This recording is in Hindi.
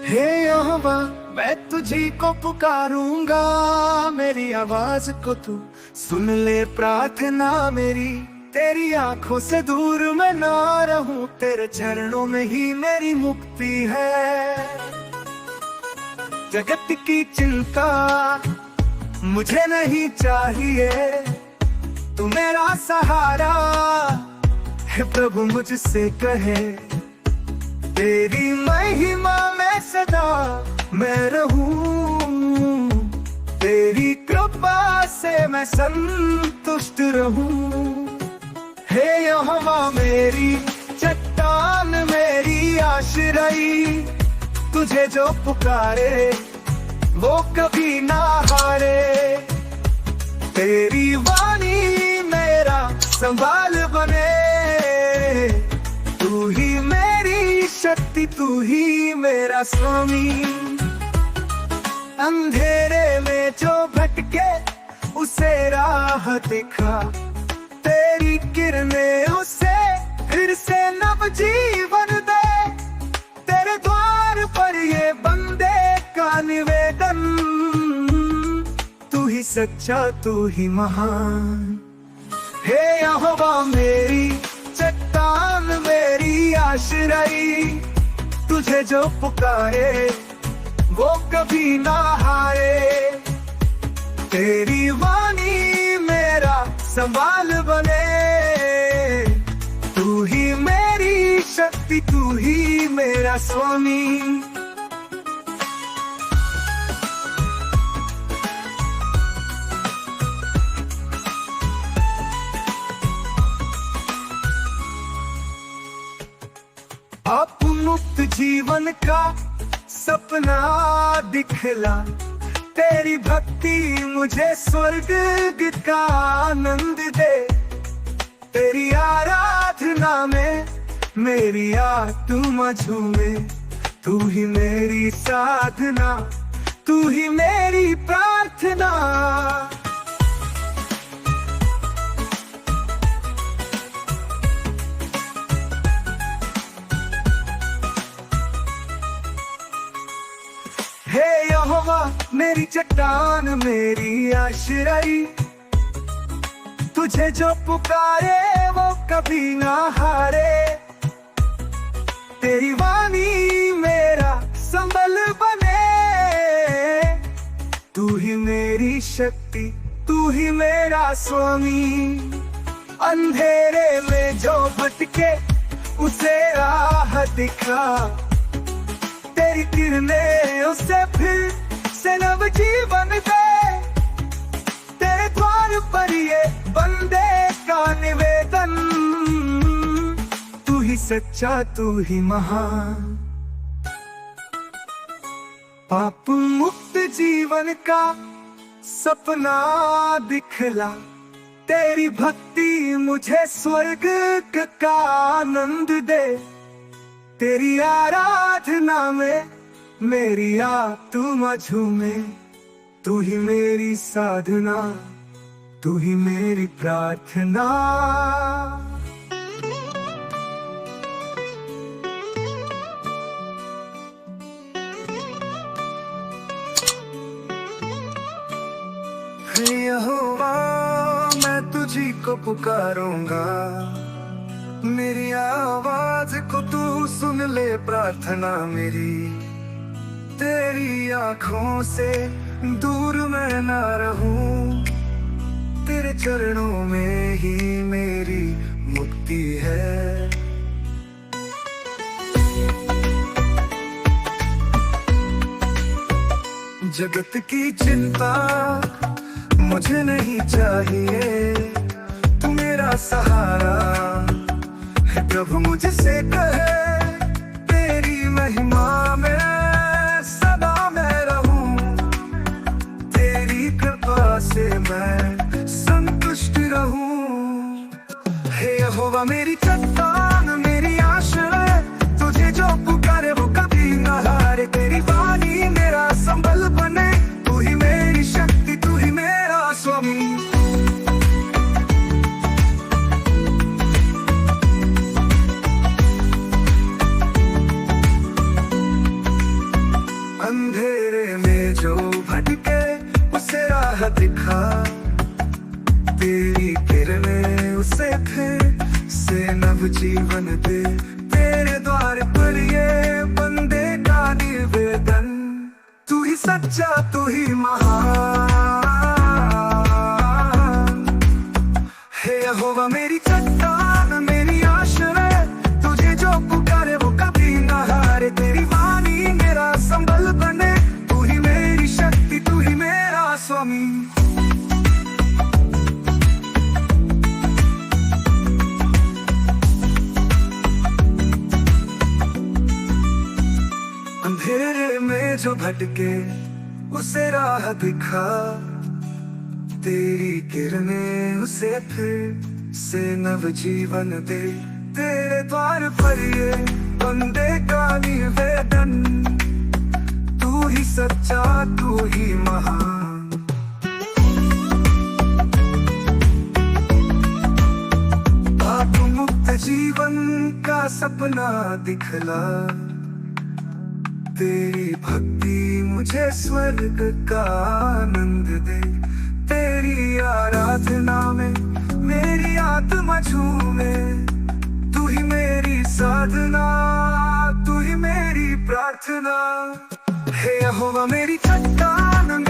हे यहोवा, मैं तुझी को पुकारूंगा, मेरी आवाज को तू सुन ले प्रार्थना मेरी। तेरी आंखों से दूर मैं ना रहूं, तेरे चरणों में ही मेरी मुक्ति है। जगत की चिंता मुझे नहीं चाहिए, तू मेरा सहारा है प्रभु, मुझसे कहे तेरी महिमा में सदा मैं रहूं। तेरी कृपा से मैं संतुष्ट रहूं। हे यहोवा मेरी चट्टान, मेरी आश्रय, तुझे जो पुकारे वो कभी ना हारे। तेरी वाणी मेरा संभाल बने, तू ही मेरी शक्ति, तू ही मेरा स्वामी। अंधेरे में जो भटके उसे राह दिखा, तेरी किरणें उसे फिर से नव जीवन दे। तेरे द्वार पर ये बंदे का निवेदन, तू ही सच्चा, तू ही महान। हे यहोवा मेरी चट्टान, मेरी आश्रय, तुझे जो पुकारे वो कभी ना हारे। तेरी वाणी मेरा संभाल बने, तू ही मेरी शक्ति, तू ही मेरा स्वामी। आप मुक्त जीवन का सपना दिखला, तेरी भक्ति मुझे स्वर्ग का आनंद दे। तेरी आराधना में मेरी आत्मा झूमे, तू ही मेरी साधना, तू ही मेरी प्रार्थना। हे यहोवा मेरी चट्टान, मेरी आश्रय, तुझे जो पुकारे वो कभी ना हारे। तेरी वाणी मेरा संबल बने, तू ही मेरी शक्ति, तू ही मेरा स्वामी। अंधेरे में जो भटके उसे राह दिखा, तेरी किरणें उसे फिर से नव जीवन दे। तेरे द्वार पर ये बंदे का निवेदन, तू ही सच्चा, तू ही महान। पाप मुक्त जीवन का सपना दिखला, तेरी भक्ति मुझे स्वर्ग का आनंद दे। तेरी आराधना में मेरी आत्मा झूमे, तू ही मेरी साधना, तू ही मेरी प्रार्थना। हे यहोवा मैं तुझी को पुकारूंगा, मेरी आवाज को तू सुन ले प्रार्थना मेरी। तेरी आंखों से दूर मैं ना रहूं, तेरे चरणों में ही मेरी मुक्ति है। जगत की चिंता मुझे नहीं चाहिए, तू मेरा सहारा है प्रभु, मुझसे कहे तेरी महिमा में सदा मैं रहूं। तेरी कृपा से मैं संतुष्ट रहूं। हे यहोवा मेरी चट्टान, मेरी आश्रय, तुझे जो पुकारे वो कभी न हारे। तेरी वाणी मेरा संबल बने, तू ही मेरी शक्ति, तू ही मेरा स्वामी। से नव जीवन दे, तेरे द्वार पर ये बंदे का निवेदन। तू ही सच्चा, तू ही महान, हे यहोवा मेरी चट्टान, मेरी आश्रय, तुझे जो पुकारे वो कभी न हारे। तेरी वाणी मेरा संबल बने, तू ही मेरी शक्ति, तू ही मेरा स्वामी। अंधेरे में जो भटके उसे राह दिखा, तेरी किरणें उसे फिर से नव जीवन दे। तेरे द्वार पर ये बंदे का निवेदन, तू ही सच्चा, तू ही महान। पाप मुक्त जीवन का सपना दिखला, तेरी भक्ति मुझे स्वर्ग का आनंद दे। तेरी आराधना में मेरी आत्मा झूमे, तू ही मेरी साधना, तू ही मेरी प्रार्थना। हे यहोवा मेरी चट्टान,